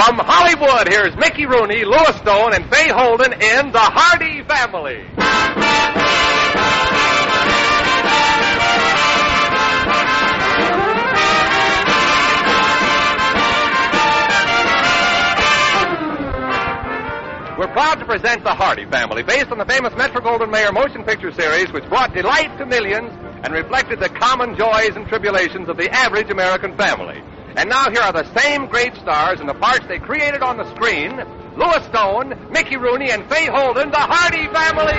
From Hollywood, here's Mickey Rooney, Louis Stone, and Fay Holden in The Hardy Family. We're proud to present The Hardy Family, based on the famous Metro-Goldwyn-Mayer motion picture series, which brought delight to millions and reflected the common joys and tribulations of the average American family. And now here are the same great stars in the parts they created on the screen: Louis Stone, Mickey Rooney, and Fay Holden, The Hardy Family.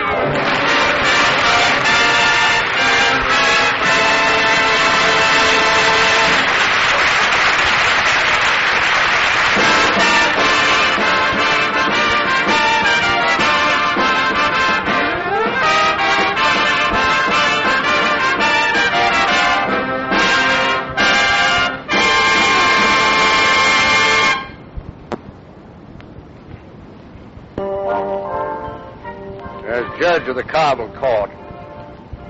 As judge of the Carbon Court,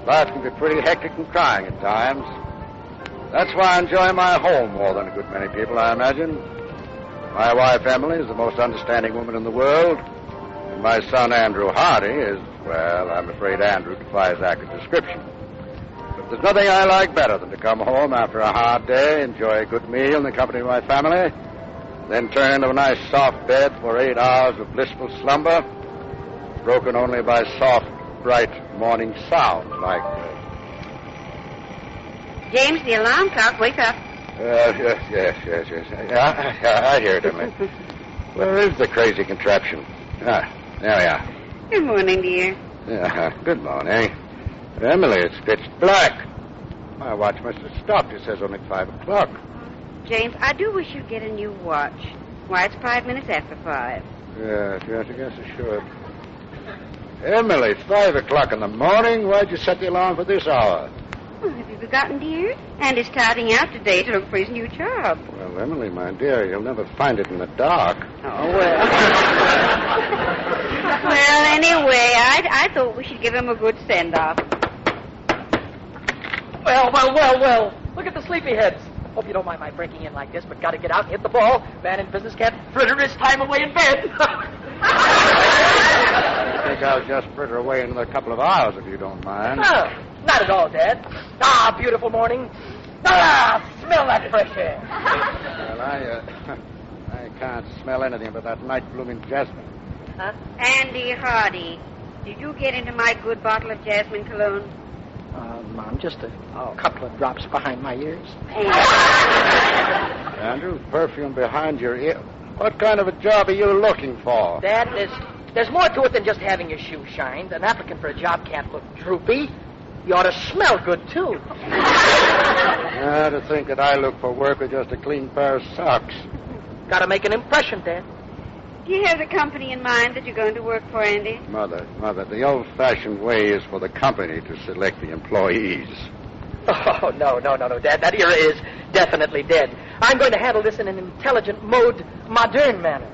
life can be pretty hectic and trying at times. That's why I enjoy my home more than a good many people, I imagine. My wife, Emily, is the most understanding woman in the world. And my son, Andrew Hardy, is, well, I'm afraid Andrew defies accurate description. But there's nothing I like better than to come home after a hard day, enjoy a good meal in the company of my family, then turn into a nice soft bed for 8 hours of blissful slumber, broken only by soft, bright morning sounds like... James, the alarm clock, wake up. Yes. I hear it, Emily. Where is the crazy contraption? There we are. Good morning, dear. Good morning. Emily, it's pitch black. My watch must have stopped. It says only 5 o'clock. James, I do wish you'd get a new watch. Why, it's 5 minutes after 5. Yes, I guess I should. Emily, it's 5 o'clock in the morning. Why'd you set the alarm for this hour? Oh, have you forgotten, dear? Andy's starting out today to look for his new job. Well, Emily, my dear, you'll never find it in the dark. Oh, well. Well, anyway, I thought we should give him a good send-off. Well. Look at the sleepyheads. Hope you don't mind my breaking in like this, but gotta get out and hit the ball. Man in business can't fritter his time away in bed. I think I'll just fritter away in another couple of hours, if you don't mind. Oh, not at all, Dad. Beautiful morning. Smell that fresh air. Well, I can't smell anything but that night-blooming jasmine. Huh? Andy Hardy, did you get into my good bottle of jasmine cologne? Mom, just a couple of drops behind my ears. Andrew, perfume behind your ear. What kind of a job are you looking for? Dad, there's more to it than just having your shoes shined. An applicant for a job can't look droopy. You ought to smell good, too. To think that I look for work with just a clean pair of socks. Gotta make an impression, Dad. Do you have the company in mind that you're going to work for, Andy? Mother, the old-fashioned way is for the company to select the employees. Oh, no, Dad. That era is definitely dead. I'm going to handle this in an intelligent, modern manner.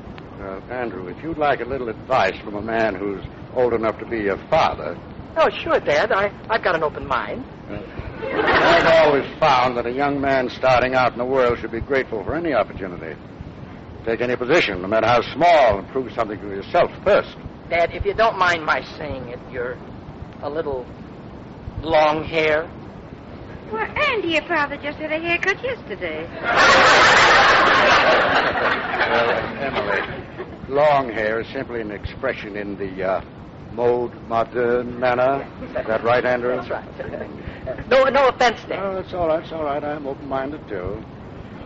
Andrew, if you'd like a little advice from a man who's old enough to be your father... Oh, sure, Dad. I've got an open mind. I've always found that a young man starting out in the world should be grateful for any opportunity. Take any position, no matter how small, and prove something to yourself first. Dad, if you don't mind my saying it, you're a little long hair. Well, Andy, your father just had a haircut yesterday. Well, Emily, long hair is simply an expression in the modern manner. Is that right, Andrew? That's right. No offense, Dad. Oh, that's all right. I'm open-minded, too.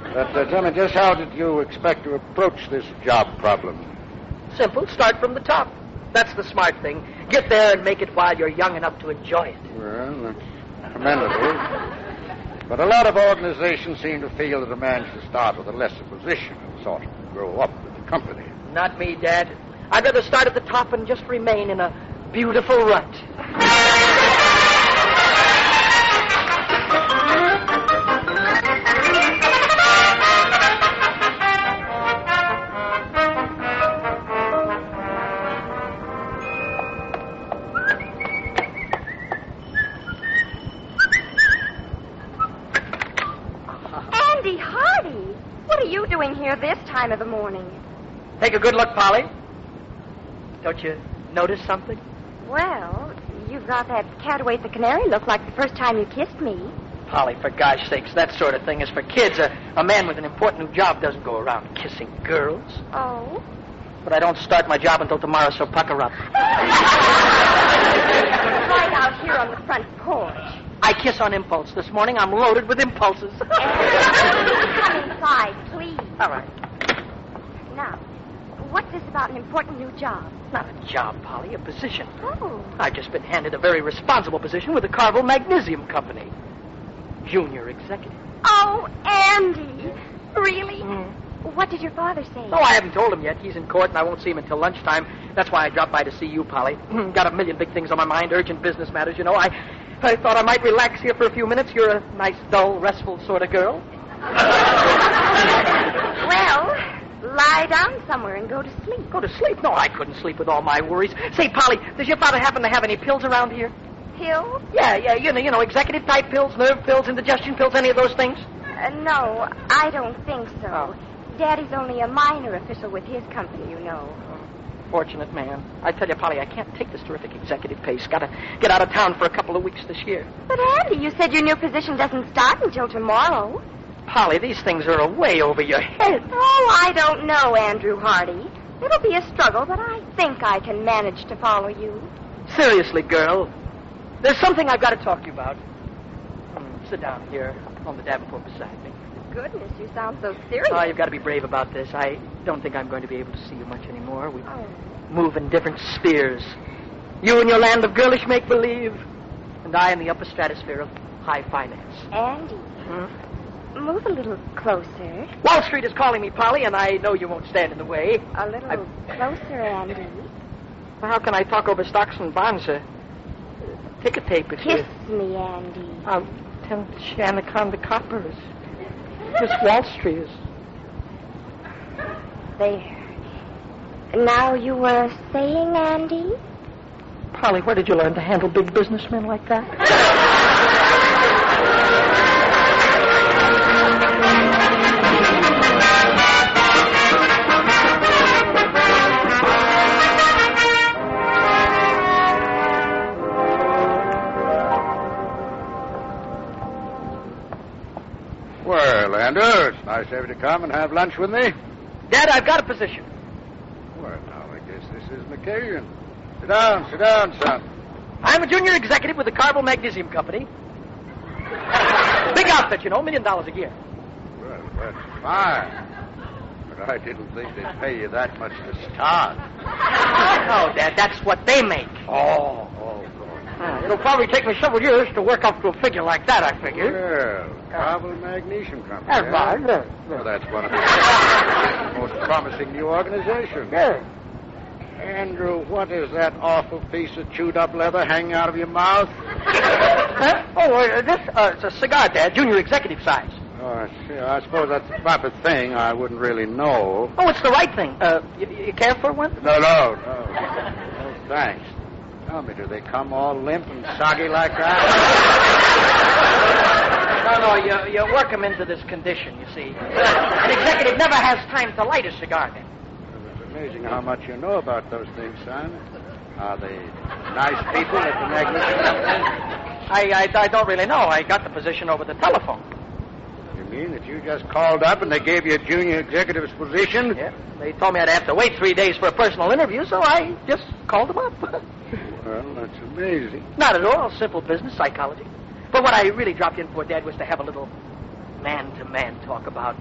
But tell me, just how did you expect to approach this job problem? Simple. Start from the top. That's the smart thing. Get there and make it while you're young enough to enjoy it. Well, that's commendable. But a lot of organizations seem to feel that a man should start with a lesser position and sort of grow up with the company. Not me, Dad. I'd rather start at the top and just remain in a beautiful rut. you doing here this time of the morning? Take a good look, Polly. Don't you notice something? Well, you've got that Cataway the Canary look like the first time you kissed me. Polly, for gosh sakes, that sort of thing is for kids. A man with an important new job doesn't go around kissing girls. Oh? But I don't start my job until tomorrow, so pucker up. Right out here on the front porch. I kiss on impulse. This morning I'm loaded with impulses. Come inside, please. All right. Now, what's this about an important new job? Not a job, Polly, a position. Oh. I've just been handed a very responsible position with the Carvel Magnesium Company. Junior executive. Oh, Andy. Really? Mm. What did your father say? Oh, I haven't told him yet. He's in court, and I won't see him until lunchtime. That's why I dropped by to see you, Polly. Got a million big things on my mind, urgent business matters, you know. I thought I might relax here for a few minutes. You're a nice, dull, restful sort of girl. Well, lie down somewhere and go to sleep. Go to sleep? No, I couldn't sleep with all my worries. Say, Polly, does your father happen to have any pills around here? Pills? Yeah, you know, executive-type pills, nerve pills, indigestion pills, any of those things? No, I don't think so. Oh. Daddy's only a minor official with his company, you know. Fortunate man. I tell you, Polly, I can't take this terrific executive pace. Got to get out of town for a couple of weeks this year. But, Andy, you said your new position doesn't start until tomorrow. Polly, these things are way over your head. Oh, I don't know, Andrew Hardy. It'll be a struggle, but I think I can manage to follow you. Seriously, girl, there's something I've got to talk to you about. Sit down here on the Davenport beside me. Goodness, you sound so serious. Oh, you've got to be brave about this. I don't think I'm going to be able to see you much anymore. We Oh. move in different spheres. You in your land of girlish make-believe, and I in the upper stratosphere of high finance. Andy, move a little closer. Wall Street is calling me, Polly, and I know you won't stand in the way. A little closer, Andy. Well, how can I talk over stocks and bonds? Ticket tape, if Kiss me, Andy. I'll tell Anaconda Coppers. Miss Wall Street is... There. Now you were saying, Andy? Polly, where did you learn to handle big businessmen like that? Well, Andrew, it's nice of you to come and have lunch with me. Dad, I've got a position. Well, now, I guess this is McCallion. Sit down, son. I'm a junior executive with the Carvel Magnesium Company. Big outfit, you know, $1 million a year. Well, that's fine. But I didn't think they'd pay you that much to start. No, Dad, that's what they make. Oh, good. It'll probably take me several years to work up to a figure like that, I figure. Well, Carvel Magnesium Company. That's right. Well, that's one of the most promising new organizations. Yeah. Andrew, what is that awful piece of chewed-up leather hanging out of your mouth? Huh? Oh, it's a cigar, Dad, junior executive size. Oh, I see. I suppose that's the proper thing. I wouldn't really know. Oh, it's the right thing. You care for one? No, thanks. Tell me, do they come all limp and soggy like that? No, you work them into this condition, you see. An executive never has time to light a cigar, then. It's amazing how much you know about those things, son. Are they nice people at the Magnesium Company? I don't really know. I got the position over the telephone. You mean that you just called up and they gave you a junior executive's position? Yeah. They told me I'd have to wait 3 days for a personal interview, so I just called them up. Well, that's amazing. Not at all. Simple business psychology. But what I really dropped in for, Dad, was to have a little man-to-man talk about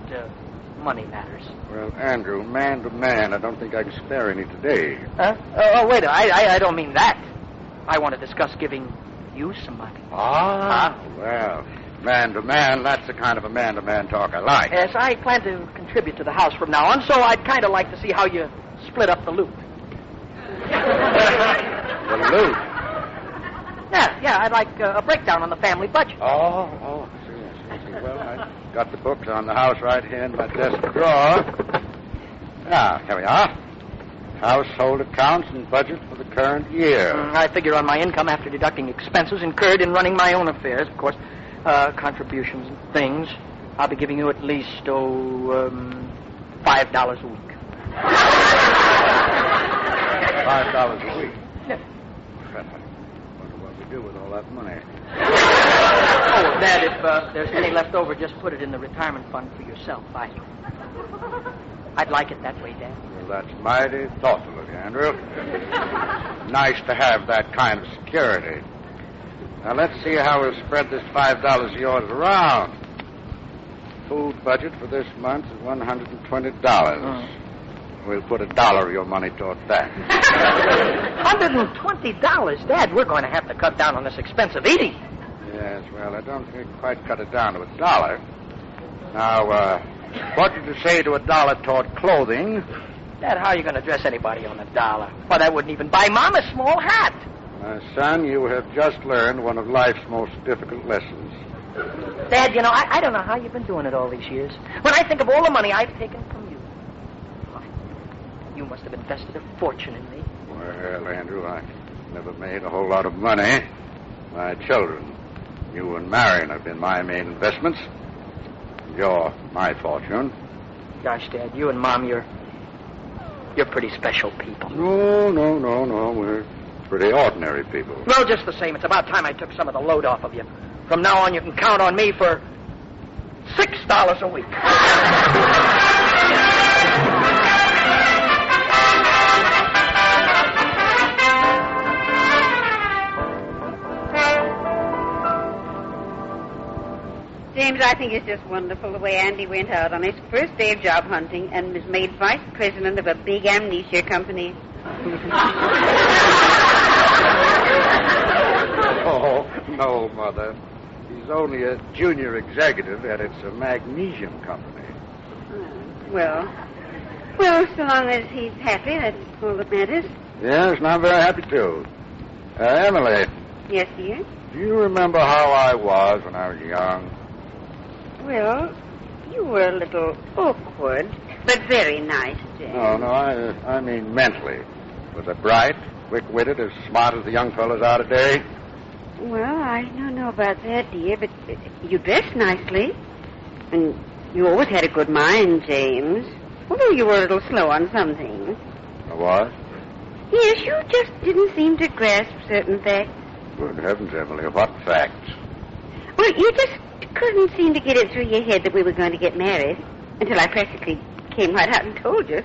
money matters. Well, Andrew, man to man, I don't think I can spare any today. Huh? Oh, wait. I don't mean that. I want to discuss giving you some money. Well, man to man, that's the kind of a man-to-man talk I like. Yes, I plan to contribute to the house from now on, so I'd kind of like to see how you split up the loot. The loot? Yeah, I'd like a breakdown on the family budget. Oh, I see. Well, I got the books on the house right here in my desk drawer. Now, here we are. Household accounts and budget for the current year. I figure on my income after deducting expenses incurred in running my own affairs, of course, contributions and things. I'll be giving you at least, $5 a week. $5 a week? Yeah. I wonder what we do with all that money. Oh, Dad, if there's any left over, just put it in the retirement fund for yourself. I'd like it that way, Dad. Well, that's mighty thoughtful of you, Andrew. Nice to have that kind of security. Now, let's see how we'll spread this $5 of yours around. Food budget for this month is $120. We'll put $1 of your money toward that. $120? Dad, we're going to have to cut down on this expensive eating. Yes, well, I don't think we can quite cut it down to $1. Now, what did you say to $1 toward clothing? Dad, how are you going to dress anybody on $1? Why, that wouldn't even buy Mom a small hat. My son, you have just learned one of life's most difficult lessons. Dad, you know, I don't know how you've been doing it all these years. When I think of all the money I've taken from you, you must have invested a fortune in me. Well, Andrew, I never made a whole lot of money. My children, you and Marion, have been my main investments. You're my fortune. Gosh, Dad, you and Mom, you're pretty special people. No. We're pretty ordinary people. Well, just the same, it's about time I took some of the load off of you. From now on, you can count on me for $6 a week. James, I think it's just wonderful the way Andy went out on his first day of job hunting and was made vice president of a big amnesia company. Oh, no, Mother. He's only a junior executive, and it's a magnesium company. Well, so long as he's happy, that's all that matters. Yes, and I'm very happy, too. Emily. Yes, dear? Do you remember how I was when I was young? Well, you were a little awkward, but very nice, James. No, I mean mentally. Was I bright, quick-witted, as smart as the young fellows are today? Well, I don't know about that, dear, but you dressed nicely. And you always had a good mind, James. Although you were a little slow on some things. I was? Yes, you just didn't seem to grasp certain facts. Good heavens, Emily, what facts? Well, you just couldn't seem to get it through your head that we were going to get married until I practically came right out and told you.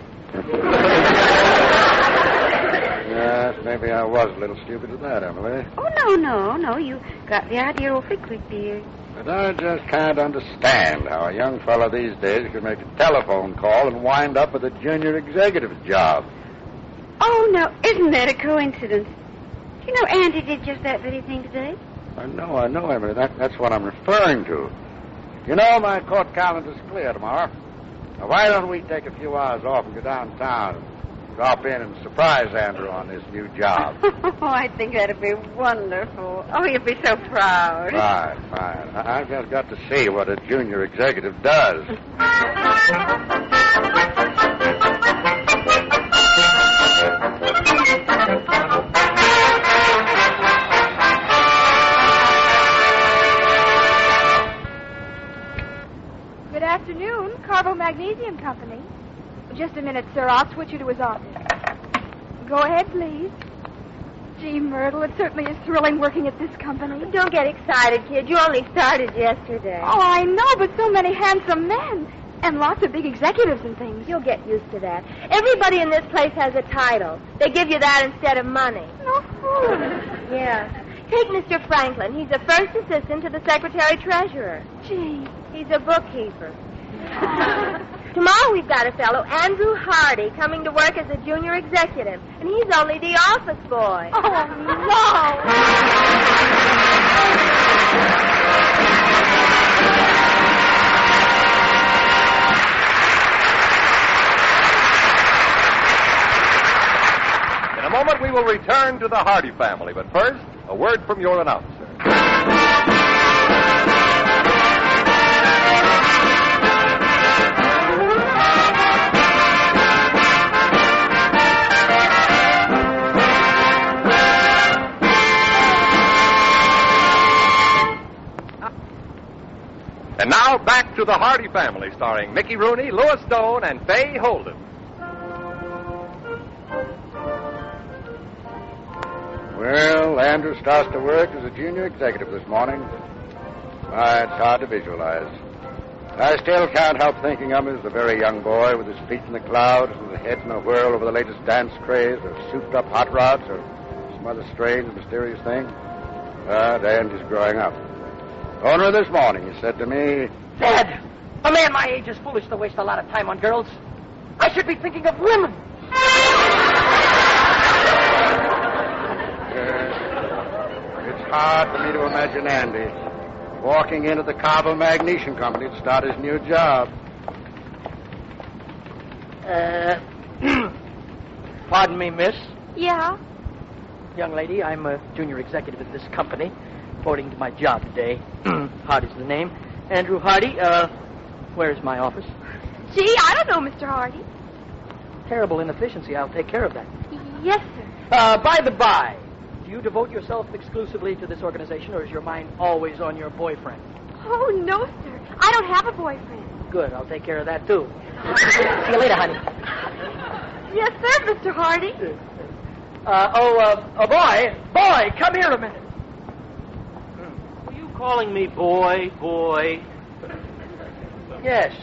Yes, maybe I was a little stupid at that, Emily. Oh, no. You got the idea awfully quick, dear. But I just can't understand how a young fellow these days could make a telephone call and wind up with a junior executive's job. Oh, no, isn't that a coincidence? You know, Andy did just that very thing today. I know, Emily. That's what I'm referring to. You know, my court calendar's clear tomorrow. Now, why don't we take a few hours off and go downtown and drop in and surprise Andrew on this new job? Oh, I think that'd be wonderful. Oh, you'd be so proud. Fine. I've just got to see what a junior executive does. Good afternoon, Carbo Magnesium Company. Just a minute, sir. I'll switch you to his office. Go ahead, please. Gee, Myrtle, it certainly is thrilling working at this company. Don't get excited, kid. You only started yesterday. Oh, I know, but so many handsome men. And lots of big executives and things. You'll get used to that. Everybody in this place has a title. They give you that instead of money. Oh. Yeah. Take Mr. Franklin. He's a first assistant to the secretary-treasurer. Gee. He's a bookkeeper. Tomorrow we've got a fellow, Andrew Hardy, coming to work as a junior executive. And he's only the office boy. Oh, no. In a moment, we will return to the Hardy family. But first, a word from your announcer. And now back to the Hardy Family, starring Mickey Rooney, Louis Stone, and Fay Holden. Well, Andrew starts to work as a junior executive this morning. Why, it's hard to visualize. I still can't help thinking of him as a very young boy with his feet in the clouds and his head in a whirl over the latest dance craze or souped-up hot rods or some other strange, mysterious thing. But Andy's growing up. Only this morning he said to me, Dad, a man my age is foolish to waste a lot of time on girls. I should be thinking of women. It's hard for me to imagine Andy walking into the Carvel Magnesium Company to start his new job. Pardon me, miss. Yeah? Young lady, I'm a junior executive at this company, reporting to my job today. Hardy's the name. Andrew Hardy. Where's my office? Gee, I don't know, Mr. Hardy. Terrible inefficiency. I'll take care of that. Yes, sir. By the by, do you devote yourself exclusively to this organization, or is your mind always on your boyfriend? Oh, no, sir. I don't have a boyfriend. Good. I'll take care of that, too. See you later, honey. Yes, sir, Mr. Hardy. Boy, come here a minute. Were you calling me boy? Yes.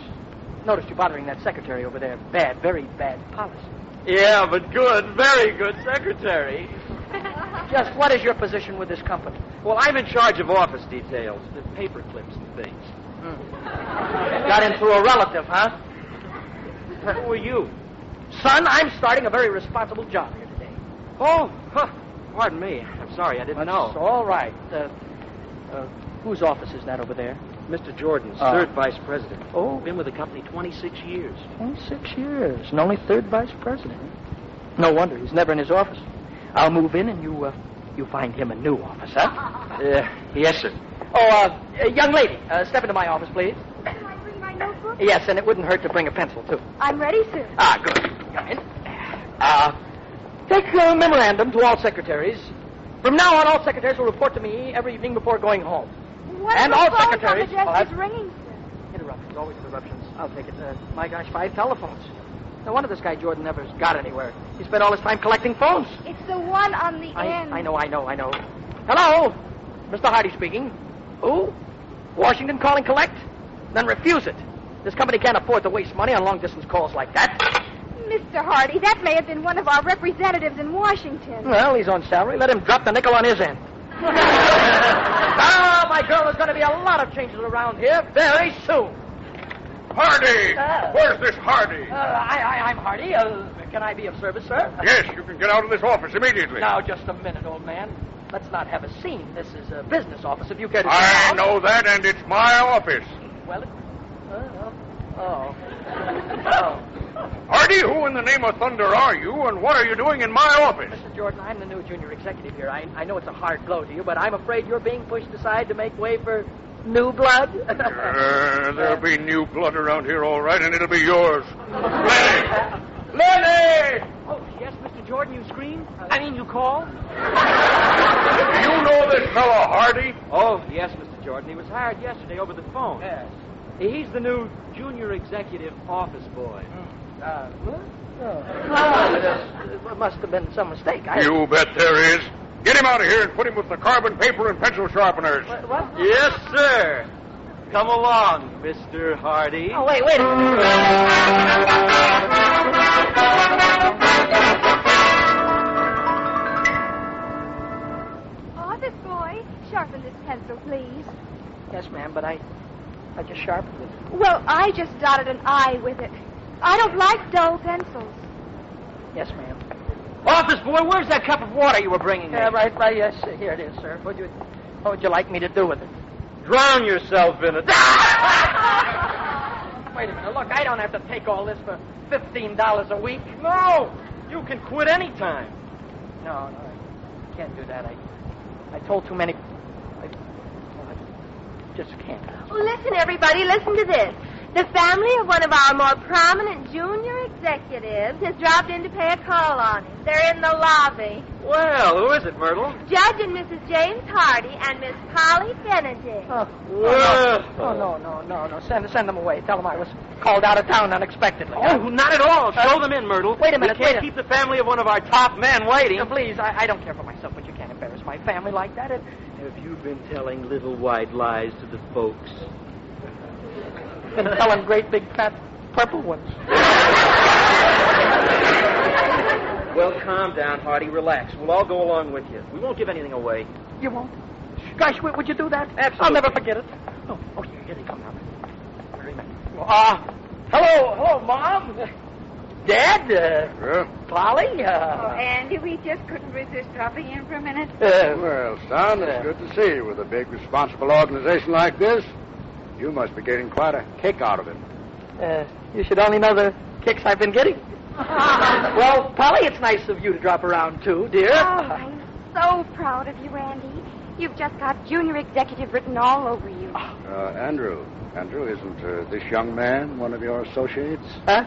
Noticed you bothering that secretary over there. Bad, very bad policy. Yeah, but good, very good secretary. Just what is your position with this company? Well, I'm in charge of office details, the paper clips and things. Got in through a relative, huh? Who are you? Son, I'm starting a very responsible job here today. Oh, pardon me. I'm sorry, I didn't know. That's all right. Whose office is that over there? Mr. Jordan's, third vice president. Oh. Been with the company 26 years. 26 years, and only third vice president. No wonder he's never in his office. I'll move in, and you find him a new office, huh? Yes, sir. Oh, young lady, step into my office, please. Can I bring my notebook? Yes, and it wouldn't hurt to bring a pencil, too. I'm ready, sir. Good. Come in. Take a memorandum to all secretaries. From now on, all secretaries will report to me every evening before going home. What And if all the phone secretaries- on the desk Oh, is ringing, sir? Interruptions, always interruptions. I'll take it. My gosh, 5 telephones. No wonder this guy Jordan never's got anywhere. He spent all his time collecting phones. It's the one on the end. I know. Hello? Mr. Hardy speaking. Who? Washington calling collect? Then refuse it. This company can't afford to waste money on long-distance calls like that. Mr. Hardy, that may have been one of our representatives in Washington. Well, he's on salary. Let him drop the nickel on his end. My girl, there's going to be a lot of changes around here very soon. Hardy! Where's this Hardy? I'm Hardy. Can I be of service, sir? Yes, you can get out of this office immediately. Now, just a minute, old man. Let's not have a scene. This is a business office, if you care to... I know that, and it's my office. Well, Hardy, who in the name of thunder are you, and what are you doing in my office? Mr. Jordan, I'm the new junior executive here. I know it's a hard blow to you, but I'm afraid you're being pushed aside to make way for new blood. There'll be new blood around here, all right, and it'll be yours. Lenny! Oh, yes, Mr. Jordan, you screamed? You called? Do you know this fellow Hardy? Oh, yes, Mr. Jordan. He was hired yesterday over the phone. Yes. He's the new junior executive office boy. There must have been some mistake. You bet there is. Get him out of here and put him with the carbon paper and pencil sharpeners. What? Yes, sir. Come along, Mr. Hardy. Oh, wait a minute. Office boy, sharpen this pencil, please. Yes, ma'am, but I just sharpened it. Well, I just dotted an I with it. I don't like dull pencils. Yes, ma'am. Office boy, where's that cup of water you were bringing me? Yeah, right, yes. Here it is, sir. What would you like me to do with it? Drown yourself in it. Wait a minute. Look, I don't have to take all this for $15 a week. No, you can quit any time. No, I can't do that. I told too many... I just can't. Oh, listen, everybody, listen to this. The family of one of our more prominent junior executives has dropped in to pay a call on him. They're in the lobby. Well, who is it, Myrtle? Judge and Mrs. James Hardy and Miss Polly Benedict. No. Send them away. Tell them I was called out of town unexpectedly. Oh, not at all. Show them in, Myrtle. Wait a minute, We can't keep the family of one of our top men waiting. Please, I don't care for myself, but you can't embarrass my family like that. Have you been telling little white lies to the folks? Been telling great big fat purple ones. Well, calm down, Hardy. Relax. We'll all go along with you. We won't give anything away. You won't? Gosh, would you do that? Absolutely. I'll never forget it. Oh, here they come now. Hello, Mom. Dad, Polly. Andy, we just couldn't resist dropping in for a minute. Well, son, it's good to see you with a big, responsible organization like this. You must be getting quite a kick out of it. You should only know the kicks I've been getting. Well, Polly, it's nice of you to drop around, too, dear. Oh, I'm so proud of you, Andy. You've just got junior executive written all over you. Andrew, isn't this young man one of your associates? Huh?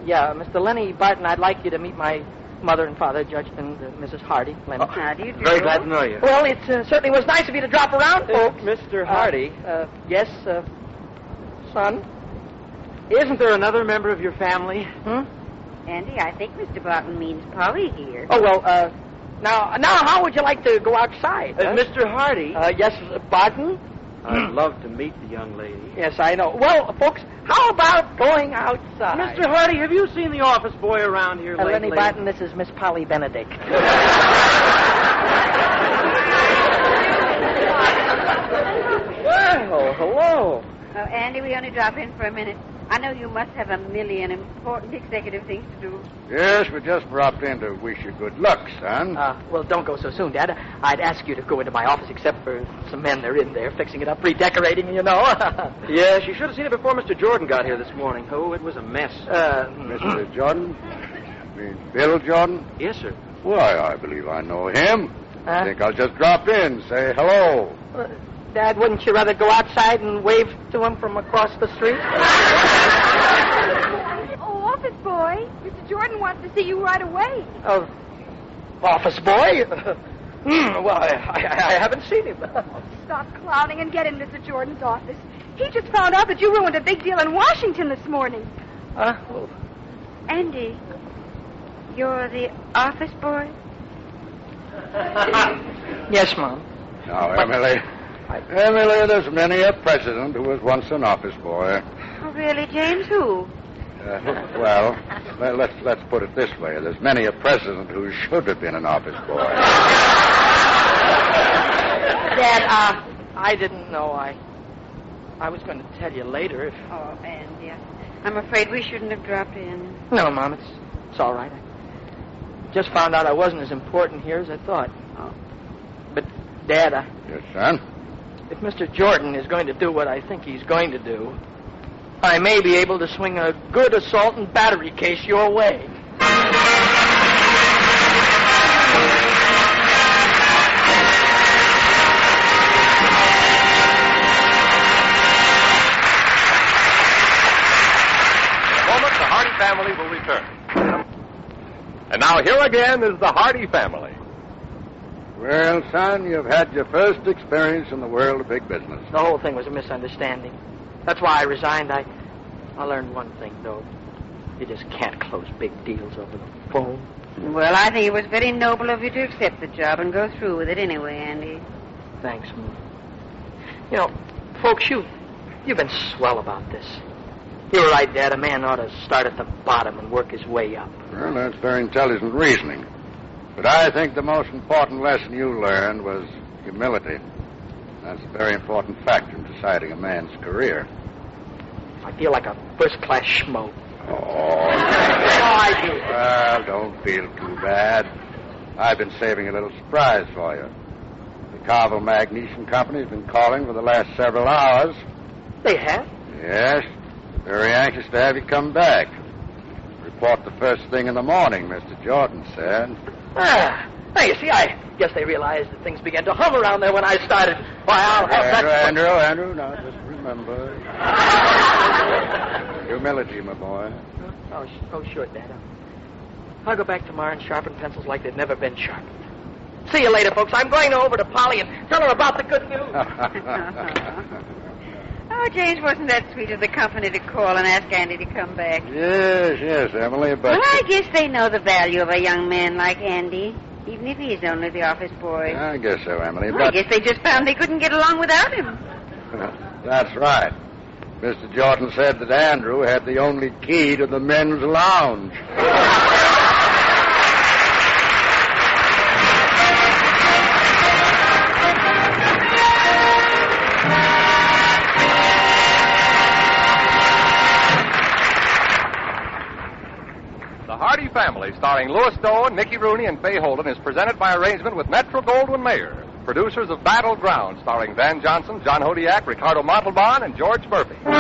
Yeah, Mr. Lenny Barton, I'd like you to meet my mother and father, Judge and Mrs. Hardy. Lenny. How do you do? Very glad to know you. Well, it certainly was nice of you to drop around, folks. Mr. Hardy. Yes, son? Isn't there another member of your family? Andy, I think Mr. Barton means Polly here. Oh, well, now, how would you like to go outside? Mr. Hardy. Yes, Barton? I'd love to meet the young lady. Yes, I know. Well, folks, how about going outside? Mr. Hardy, have you seen the office boy around here lately? Lenny Barton, this is Miss Polly Benedict. Well, hello. Oh, Andy, we only drop in for a minute. I know you must have a million important executive things to do. Yes, we just dropped in to wish you good luck, son. Well, don't go so soon, Dad. I'd ask you to go into my office except for some men that are in there fixing it up, redecorating, you know. Yes, you should have seen it before Mr. Jordan got here this morning. Oh, it was a mess. Mr. Jordan? You mean Bill Jordan? Yes, sir. Why, I believe I know him. I think I'll just drop in, say hello. Dad, wouldn't you rather go outside and wave to him from across the street? Oh, office boy. Mr. Jordan wants to see you right away. Oh, office boy? Well, I haven't seen him. Stop clowning and get in Mr. Jordan's office. He just found out that you ruined a big deal in Washington this morning. Well, Andy, you're the office boy? Yes, Mom. Now, Emily, there's many a president who was once an office boy. Oh, really, James? Who? Well, let's put it this way. There's many a president who should have been an office boy. Dad, I didn't know. I was going to tell you later if... Oh, Andy, I'm afraid we shouldn't have dropped in. No, Mom, it's all right. I just found out I wasn't as important here as I thought. Oh. But, Dad, Yes, son? if Mr. Jordan is going to do what I think he's going to do, I may be able to swing a good assault and battery case your way. In a moment, the Hardy family will return. And now here again is the Hardy family. Well, son, you've had your first experience in the world of big business. The whole thing was a misunderstanding. That's why I resigned. I learned one thing, though. You just can't close big deals over the phone. Well, I think it was very noble of you to accept the job and go through with it anyway, Andy. Thanks, Mom. You know, folks, you've been swell about this. You were right, Dad. A man ought to start at the bottom and work his way up. Well, that's very intelligent reasoning. But I think the most important lesson you learned was humility. That's a very important factor in deciding a man's career. I feel like a first-class schmo. Oh, I do. Well, don't feel too bad. I've been saving a little surprise for you. The Carvel Magnesium Company's been calling for the last several hours. They have? Yes. Very anxious to have you come back. Report the first thing in the morning, Mr. Jordan said. Now, you see, I guess they realized that things began to hum around there when I started. Why, I'll have that... Andrew, now just relax. remember. Humility, my boy. Oh, sure, Dad. I'll go back tomorrow and sharpen pencils like they've never been sharpened. See you later, folks. I'm going over to Polly and tell her about the good news. Oh, James, wasn't that sweet of the company to call and ask Andy to come back? Yes, Emily, but... Well, I guess they know the value of a young man like Andy, even if he's only the office boy. I guess so, Emily, Well, but... I guess they just found they couldn't get along without him. That's right. Mr. Jordan said that Andrew had the only key to the men's lounge. The Hardy Family, starring Louis Stone, Mickey Rooney, and Fay Holden, is presented by arrangement with Metro-Goldwyn-Mayer, producers of Battleground, starring Van Johnson, John Hodiak, Ricardo Montalban, and George Murphy. The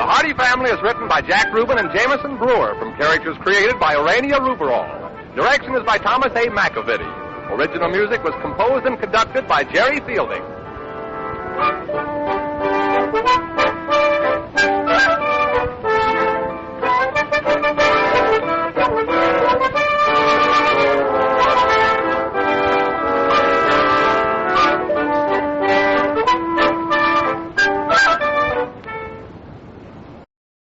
Hardy Family is written by Jack Rubin and Jameson Brewer from characters created by Urania Ruberall. Direction is by Thomas A. McAvity. Original music was composed and conducted by Jerry Fielding.